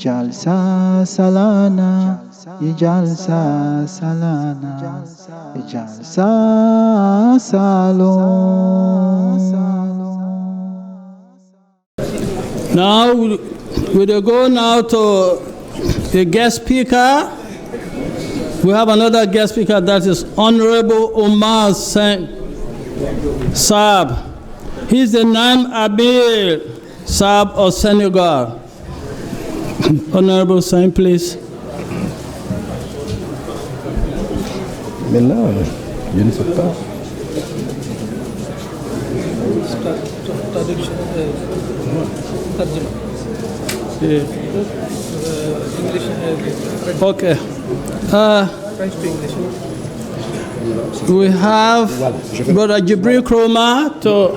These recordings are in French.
Jalsa Salana, Jalsa Salana, Jalsa Salon. Now we will go now to the guest speaker. We have another guest speaker, that is Honorable Omar Saab. He's the Naim Amir Saab of Senegal. Honorable Sain, please. Mais là, je ne sais pas. Okay. French to English. We have Brother Jibril Kroma to.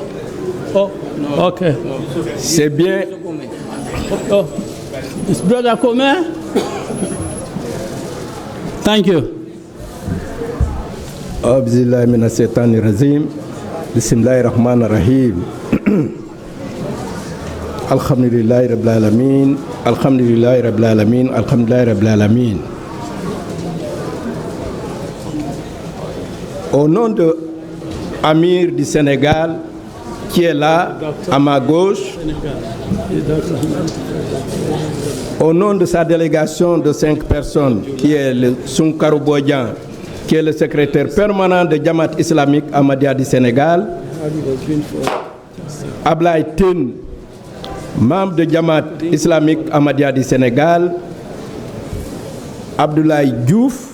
Oh, okay. C'est bien. Oh, it's Brother Kome. Thank you. Abzillahi mina shaitani rajim. Bismillahir rahmanir rahim. Alhamdulillahi rabbil alamin. Alhamdulillahi rabbil alamin. Alhamdulillahi rabbil alamin. Au nom de Amir du Sénégal, qui est là, à ma gauche, au nom de sa délégation de 5 personnes, qui est le Sunkarou Bodian, qui est le secrétaire permanent de Jamaat islamique Ahmadiyya du Sénégal, Ablaye Tine, membre de Jamaat islamique Ahmadiyya du Sénégal, Abdoulaye Diouf,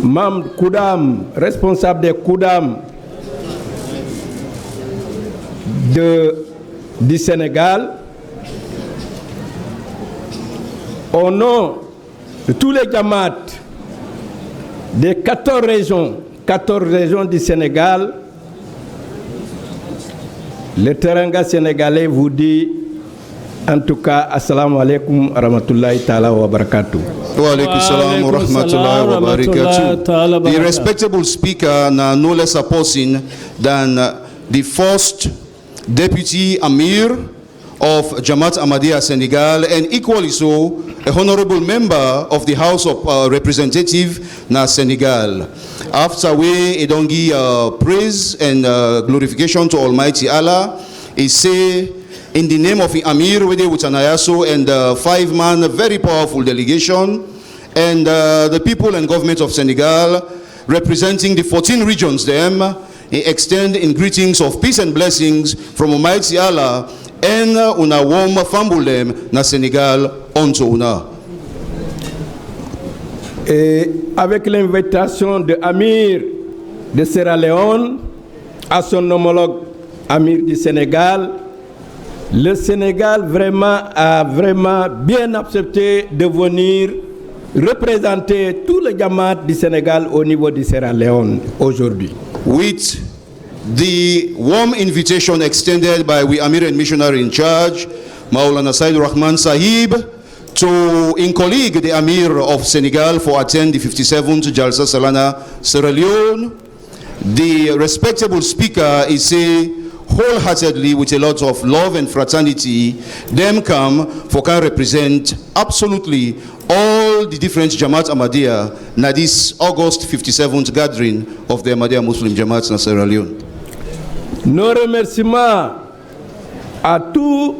membre Koudam, responsable des Koudam du Sénégal, au nom de tous les Jamaat des 14 régions du Sénégal, le Teranga sénégalais vous dit en tout cas, assalamu alaikum wa rahmatullahi ta'ala wa barakatuh. Wa alaikum salam wa rahmatullahi wa barakatuh. The respectable speaker, no less a person than the first deputy Amir of Jamaat Ahmadiyya Senegal, and equally so, a honorable member of the House of Representatives na Senegal. After we edongi praise and glorification to Almighty Allah, he say, in the name of the Amir Wede Utanayaso and the 5-man very powerful delegation, and the people and government of Senegal, representing the 14 regions, he extend in greetings of peace and blessings from Almighty Allah and una warm fambulem na Sénégal onto una. Et avec l'invitation de Amir de Sierra Leone à son homologue Amir du Sénégal, le Sénégal a vraiment bien accepté de venir représenter tout le Jamaat du Sénégal au niveau de Sierra Leone aujourd'hui. With the warm invitation extended by we Amir and missionary in charge, Maulana Said Rahman Sahib, to in colleague the Amir of Senegal for attend the 57th Jalsa Salana Sierra Leone, the respectable speaker is say wholeheartedly with a lot of love and fraternity, them come for can represent absolutely all the different Jamaat Ahmadiyya na this August 57th gathering of the Ahmadiyya Muslim Jamaat na Sierra Leone. Nos remerciements à tout,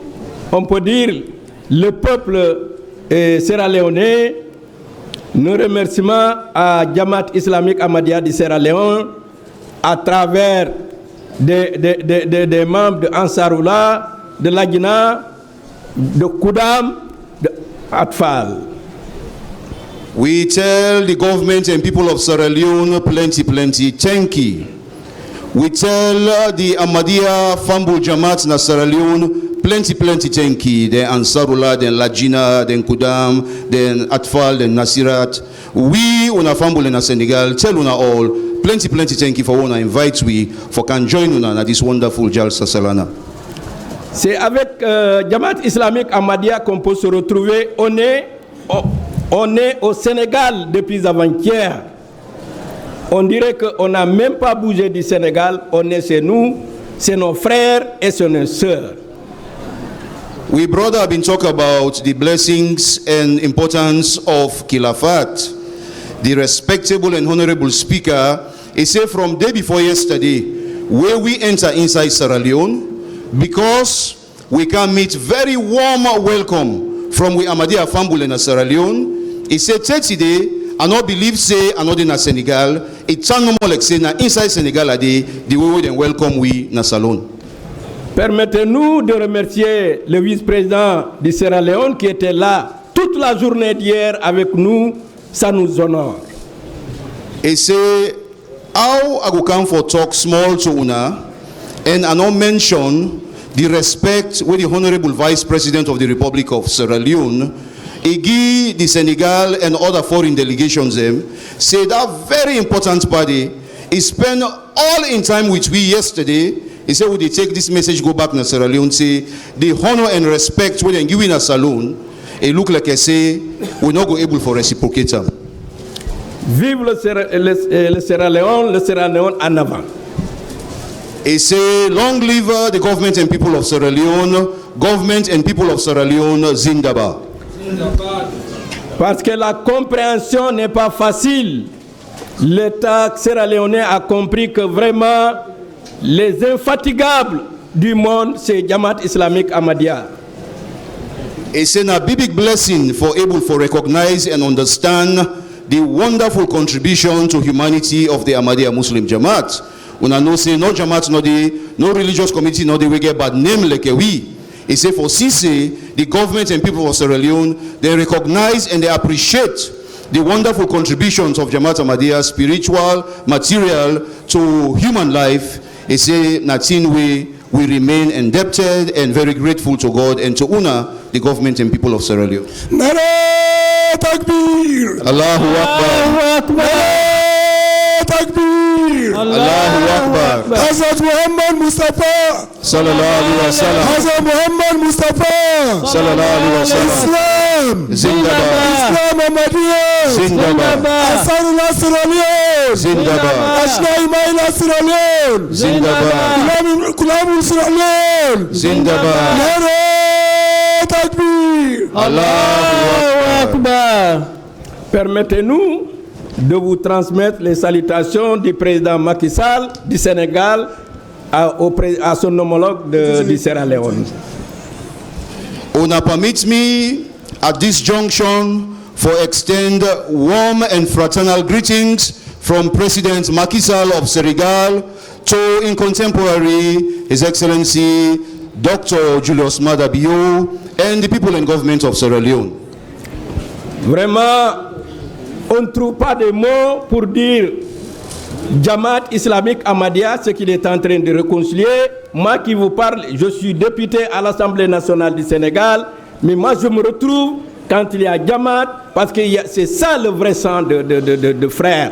on peut dire, le peuple sierra-léonais, nos remerciements à Jamaat islamique Ahmadiyya du Sierra Leone à travers des membres de Ansarullah, de Lagina, de Koudam, de Atfal. We tell the government and people of Sierra Leone plenty thank you. We tell the Ahmadiyya Fambul Jamaat na Sierra Leone plenty thank you. Then Ansarullah, then Lagina, then Koudam, then Atfal, then Nasirat. We una Fambul na Senegal tell una all plenty thank you for una invite we for can join una na this wonderful Jalsa Salana. C'est avec Jamaat islamique Ahmadiyya qu'on peut se retrouver. On est au Sénégal depuis avant-hier. On dirait qu'on n'a même pas bougé du Sénégal. On est chez nous, c'est nos frères et c'est nos sœurs. We brother have been talking about the blessings and importance of Khilafat. The respectable and honorable speaker, he said from day before yesterday, where we enter inside Sierra Leone, because we can meet very warm welcome from we Ahmadiyya Fambul in Sierra Leone. He said 30 days, I not believe say I not in Senegal. It's normal like say na inside Senegal a day the way they welcome we na salon. Permettez-nous de remercier le vice-président du Sierra Leone qui était là toute la journée d'hier avec nous. Ça nous honore. He say how I go come for talk small to una and I not mention the respect with the Honorable Vice President of the Republic of Sierra Leone. He give the Senegal and other foreign delegations them. Say that very important party. He spent all in time with we yesterday. He said, would they take this message, go back to Sierra Leone, say, the honor and respect when they give in a saloon, it look like I say, we're not go able for reciprocate them. Vive le Sierra Leone en avant. He say, long live the government and people of Sierra Leone, government and people of Sierra Leone, Zindaba. Parce que la compréhension n'est pas facile. L'État sierra-léonais a compris que vraiment les infatigables du monde, c'est Jamaat Islamique Ahmadiyya. It's a big blessing for able to recognize and understand the wonderful contribution to humanity of the Ahmadiyya Muslim Jamaat. Una no say no Jamaat, no religious community, no they get bad name like we. He say for CC, the government and people of Sierra Leone, they recognize and they appreciate the wonderful contributions of Jamaat Ahmadiyya, spiritual, material, to human life. He say, Natin we remain indebted and very grateful to God and to UNA, the government and people of Sierra Leone. Nara Takbir! Allahu Akbar! Takbir! Allahu Akbar! Hazrat Muhammad Mustafa! Sallallahu alaihi wasallam! Hazrat Muhammad Mustafa! Sallallahu alaihi wasallam! Islam! Zindabad! Islam Ahmadiyya! Zindabad! Ansarullah Sierra Leone! Zindabad! Ashna Imaila Sierra Leone! Zindabad! Kulamul Sierra Leone! Zindabad! Nara Takbir! Allahu Akbar! Permettez-nous de vous transmettre les salutations du président Macky Sall du Sénégal à son homologue du Sierra Leone. Una permit me at this junction for extend warm and fraternal greetings from President Macky Sall of Senegal to in contemporary His Excellency Dr. Julius Maada Bio and the people and government of Sierra Leone. Vraiment, on ne trouve pas de mots pour dire Jamaat Islamique Ahmadiyya, ce qu'il est en train de réconcilier. Moi qui vous parle, je suis député à l'Assemblée nationale du Sénégal, mais moi je me retrouve quand il y a Jamaat, parce que c'est ça le vrai sang de frères.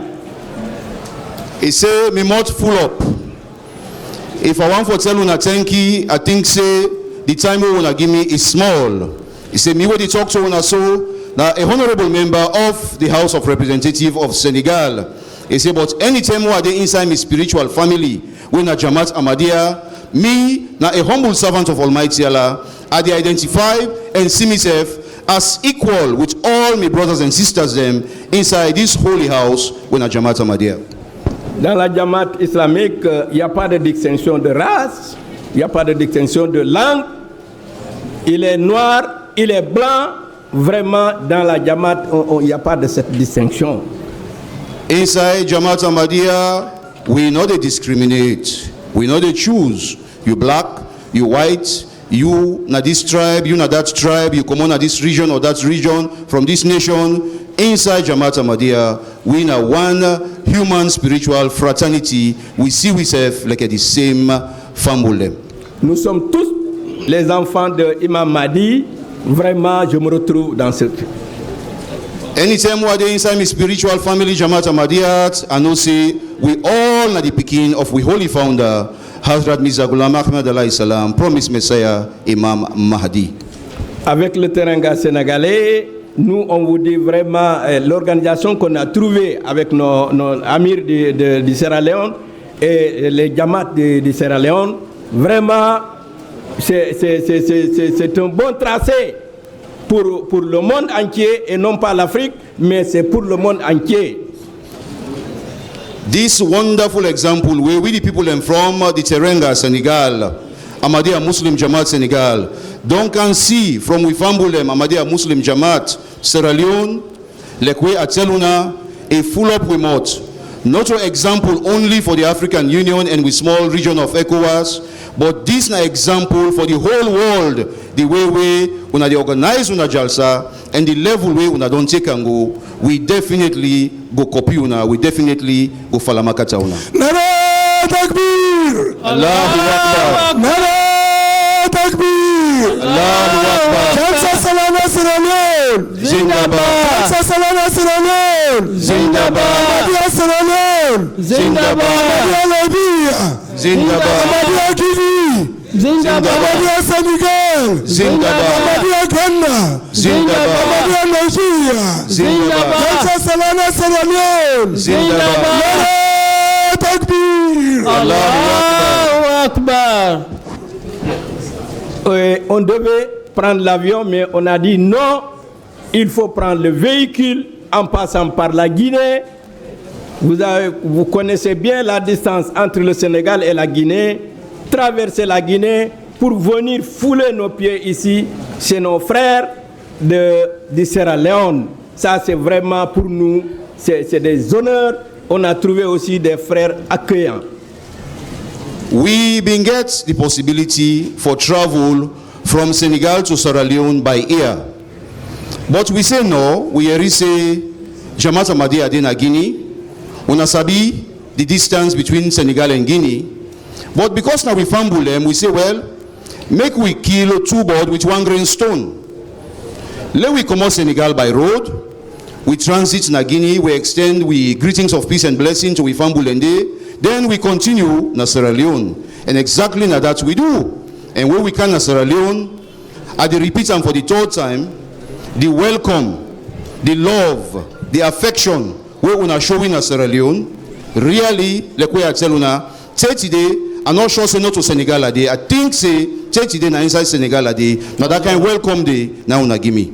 He say, me mouth full up. If I want to tell una thank you, I think say the time you wanna give me is small. He say, me when they talk to una so, now a honorable member of the House of Representatives of Senegal. He say, but anytime we are inside my spiritual family, when a Jamaat Ahmadiyya, me, now a humble servant of Almighty Allah, I identify and see myself as equal with all my brothers and sisters them inside this holy house when a Jamaat Ahmadiyya. Dans la Jamaat islamique, il n'y a pas de distinction de race, il n'y a pas de distinction de langue. Il est noir, il est blanc. Vraiment, dans la Jamaat, il n'y a pas de cette distinction. Inside Jamaat Ahmadiyya, we know they discriminate. We know they choose. You black, you white, you na this tribe, you na that tribe, you come on this region or that region, from this nation. Inside Jamaat Ahmadiyya, we na one human spiritual fraternity. We see ourselves like the same family. Nous sommes tous les enfants de Imam Mahdi. Vraiment, je me retrouve dans ce truc. Anytime we are inside my spiritual family, Jamaat Ahmadiyya, I know say we all are the picking of we holy founder, Hazrat Mirza Ghulam Ahmad alayhi salam, promised Messiah, Imam Mahdi. Avec le Teranga sénégalais, nous on vous dit vraiment l'organisation qu'on a trouvée avec nos amirs du Sierra Leone et les Jamaat du Sierra Leone, vraiment c'est un bon tracé pour le monde entier et non pas l'Afrique, mais c'est pour le monde entier. This wonderful example where we the people from the Terenga, Senegal, Ahmadiyya Muslim Jamaat Senegal, don't can see from Wifambulem, Ahmadiyya Muslim Jamaat, Sierra Leone, Lekwe Ateluna, a full up remote. Not an example only for the African Union and with small region of ECOWAS, but this is an example for the whole world, the way we when they organize una jalsa and the level way una don't take and go, we definitely go copy una, we definitely go falamakata una. Nara Takbir! Allahu Akbar! Nara Takbir! Allahu Akbar! Jalsa Salana Sierra Leone! Zindabad! Jalsa Salana Sierra Leone! Zindabad! Ahmadiyya Sierra Leone! Zindabad! Ahmadiyya Libya! Zindabad! Ahmadiyya Guinea! Zindabad! Ahmadiyya Senegal! Zindabad! Ahmadiyya Ghana! Zindabad! Ahmadiyya Nigeria! Zindabad! Jalsa Salana Sierra Leone! Zindabad! Nara Takbir! Allahu Akbar! On devait prendre l'avion, mais on a dit non, il faut prendre le véhicule en passant par la Guinée. Vous connaissez bien la distance entre le Sénégal et la Guinée. Traverser la Guinée pour venir fouler nos pieds ici chez nos frères de Sierra Leone. Ça, c'est vraiment pour nous, c'est des honneurs. On a trouvé aussi des frères accueillants. We been get the possibility for travel from Senegal to Sierra Leone by air. But we say no, we already say Jamaat Ahmadiyya Adena Guinea. Una sabi the distance between Senegal and Guinea. But because now we fumble them, we say, well, make we kill two birds with one grain stone. Let we come out Senegal by road. We transit na Guinea, we extend we greetings of peace and blessing to Wifambulende. Then we continue na Sierra Leone. And exactly na that we do. And when we can na Sierra Leone, I repeat them for the third time, the welcome, the love, the affection we una showing na Sierra Leone, really, like we are telling una, today, I'm not sure say no to Senegal a day. I think say today na inside Senegal a day. Now that kind welcome day na una give me.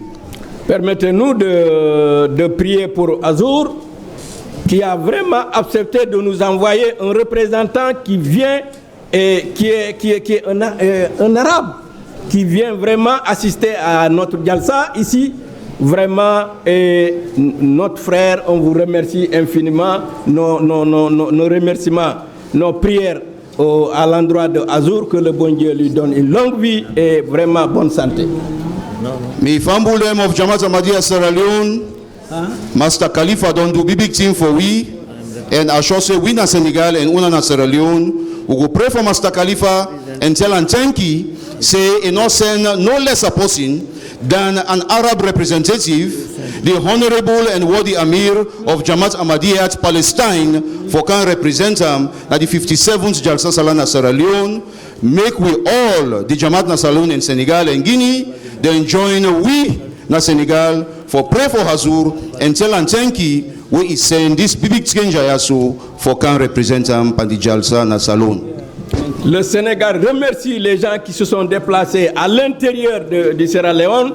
Permettez-nous de prier pour Azur, qui a vraiment accepté de nous envoyer un représentant qui vient et qui est un arabe, qui vient vraiment assister à notre Jalsa ici. Vraiment, notre frère, on vous remercie infiniment. Nos remerciements, nos prières à l'endroit de Azur, que le bon Dieu lui donne une longue vie et vraiment bonne santé. Me Fambulem of Jamaat Ahmadiyya Sierra Leone, Master Khalifa don't do big thing for we, and I shall say we na Senegal and una na Sierra Leone. We go pray for Master Khalifa and tell and thank you, say innocent no less a person than an Arab representative, the honorable and worthy Amir of Jamaat Ahmadiyya at Palestine, for can represent him at the 57th Jalsa Salana Sierra Leone. Make we all the Jamaat na Salon in Senegal and Guinea, then join we na Senegal for pray for Hazur and tell and thank you we is saying this big change for can represent him at the Jalsa na Salon. Le Sénégal remercie les gens qui se sont déplacés à l'intérieur de Sierra Leone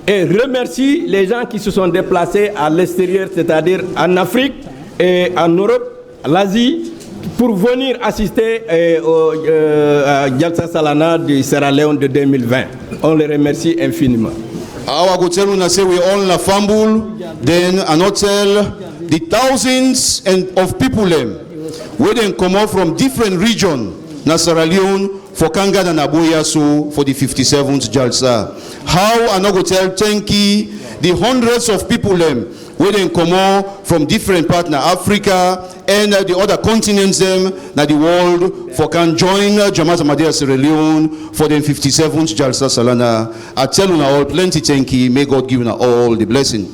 et remercie les gens qui se sont déplacés à l'extérieur, c'est-à-dire en Afrique et en Europe, l'Asie, pour venir assister à Jalsa Salana de Sierra Leone de 2020. On les remercie infiniment. I go tell you say we all na fumble, then I not tell the thousands of people them where they come out from different regions. Na Sierra Leone for Kanga and Aboya so for the 57th Jalsa. How I not go tell thank you the hundreds of people them where they come out from different parts na Africa and the other continents them na the world for can join Jamaat Ahmadiyya Sierra Leone for the 57th Jalsa Salana. I tell you all plenty thank you. May God give you all the blessing.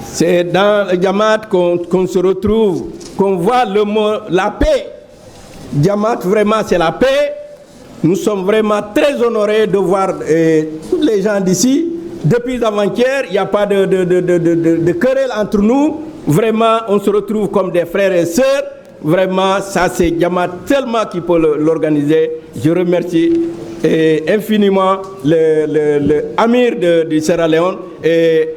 C'est dans le Jamaat qu'on se retrouve, qu'on voit le mot la paix. Jamaat, vraiment, c'est la paix. Nous sommes vraiment très honorés de voir tous les gens d'ici. Depuis avant-hier, il n'y a pas de querelle entre nous. Vraiment, on se retrouve comme des frères et sœurs. vraiment, ça c'est Jamaat tellement qui peut l'organiser. Je remercie infiniment le Amir du Sierra Leone et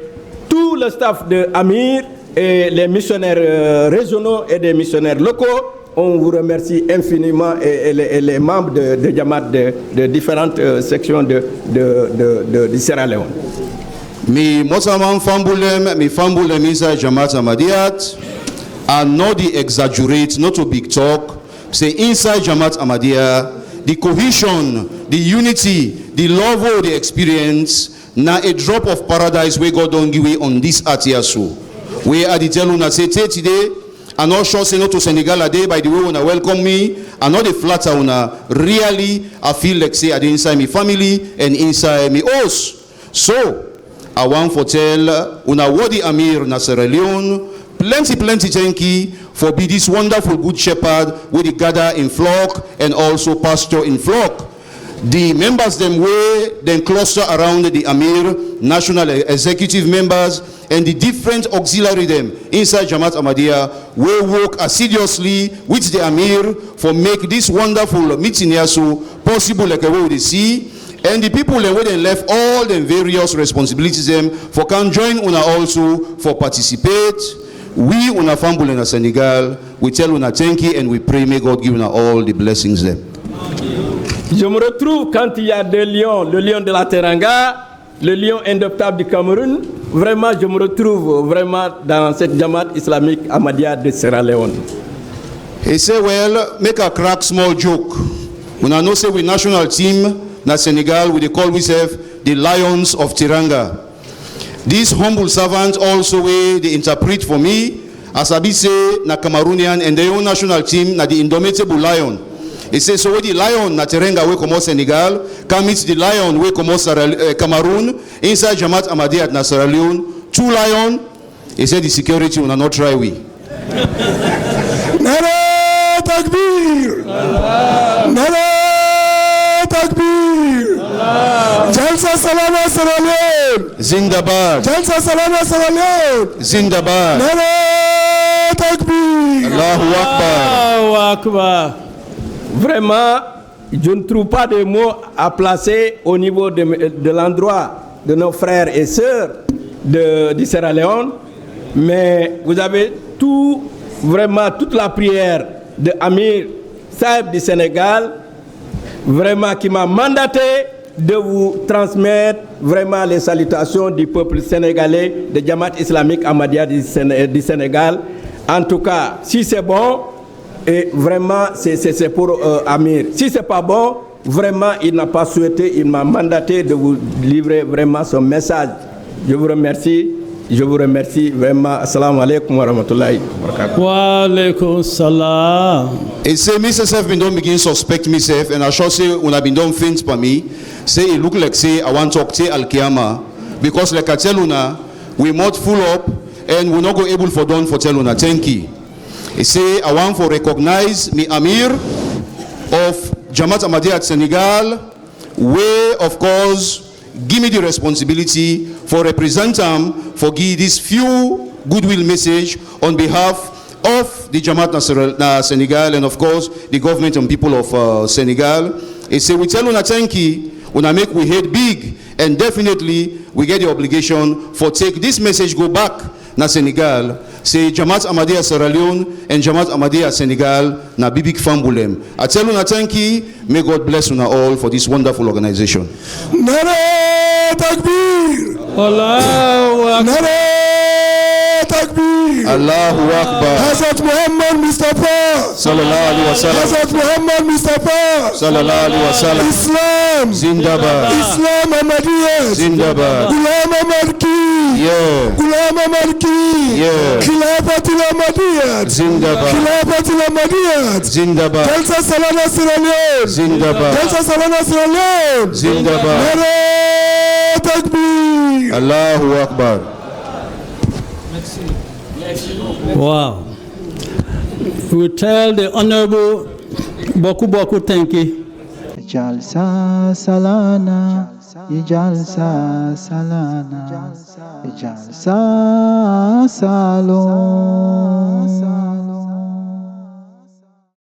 tout le staff de Amir et les missionnaires régionaux et des missionnaires locaux. On vous remercie infiniment et les membres de Jamaat de différentes sections du Sierra Leone. Mi mosaman fambulem inside Jamaat Ahmadiyat, and not the exaggerate, not to big talk. Say inside Jamaat Ahmadiyya, the cohesion, the unity, the love of the experience, na a drop of paradise we God don't give on this atiasu. We are the tell una say today. I'm not sure say no to Senegal a day by the way when I welcome me. I'm not the flatter una. Really, I feel like say I dey inside my family and inside me house. So I want to tell una wadi Amir na Sierra Leone, plenty thank you for be this wonderful good shepherd where they gather in flock and also pasture in flock. The members them way then cluster around the Amir, national executive members, and the different auxiliary them inside Jamaat Ahmadiyya will work assiduously with the Amir for make this wonderful meeting here so possible like a way they see. And the people where they left all the various responsibilities them for can join una also for participate. We una fambul in Senegal, we tell una thank you and we pray may God give una all the blessings them. Je me retrouve quand il y a deux lions, le lion de la Teranga, le lion indomptable du Cameroun. Vraiment, je me retrouve vraiment dans cette Jamaat islamique Ahmadiyya de Sierra Leone. He say, well, make a crack small joke. When I know say we national team na Senegal, we they call ourselves the Lions of Teranga. These humble servants also way they interpret for me as I be say na Cameroonian and their own national team na the indomitable lion. He says so the lion na Teranga we come out Senegal can meet the lion we come out Cameroon inside Jamaat Ahmadiyya na Sierra Leone. Two lion. He said the security will not try we. Nara Takbir! Nara Takbir! Jalsa Salama Sierra Leone! Zindabad! Jalsa Salama Sierra Leone! Zindabad! Nara Takbir! Allahu Akbar! Allahu Akbar. Vraiment, je ne trouve pas de mots à placer au niveau de l'endroit de nos frères et sœurs du Sierra Leone, mais vous avez tout, vraiment toute la prière de Amir Saeb du Sénégal, vraiment qui m'a mandaté de vous transmettre vraiment les salutations du peuple sénégalais, de Jamaat islamique Ahmadiyya du Sénégal. En tout cas, si c'est bon, et vraiment c'est pour Amir. Si c'est pas bon, vraiment il n'a pas souhaité, il m'a mandaté de vous livrer vraiment son message. Je vous remercie vraiment. Assalamu alaikum wa rahmatullahi wa barakatuh. Wa alaikum salam. It say myself been don't begin suspect myself and I shall say when I been done faint for me. Say it look like say I want to talk to Al Kiyama because like I tell una we mouth full up and we not go able for done for tell una thank you. He say, I want to recognize me Amir of Jamaat Ahmadiyya Senegal, where, of course, give me the responsibility for representing for give this few goodwill message on behalf of the Jamaat Senegal and, of course, the government and people of Senegal. He say, we tell una thank you, una make we head big, and definitely we get the obligation for take this message go back na Senegal. Say Jamaat Ahmadiyya Sierra Leone and Jamaat Ahmadiyya Senegal na bibik fambulem. I tell una thank you. May God bless una all for this wonderful organization. Nara Takbir! Allahu Akbar. Nara Takbir! Allahu Akbar. Hazrat Muhammad Mustafa! Sallallahu alaihi wasallam. Hazrat Muhammad Mustafa! Sallallahu alaihi wasallam. Islam! Zindabad. Islam Ahmadiyya! Zindabad. Ghulam Ahmad Ki! Yeah. Ghulam Ahmad Ki! Yeah. Khilafatul Ahmadiyya! Zindabad. Khilafatul Ahmadiyya! Zindabad. Jalsa Salama Sierra Leone! Zindabad. Jalsa Salama Sierra Leone! Zindabad. Nara Takbir! Allahu Akbar. Wow. We tell the Honorable Boku thank you. Jalsa Salana, Jalsa Salana, Jalsa Salon.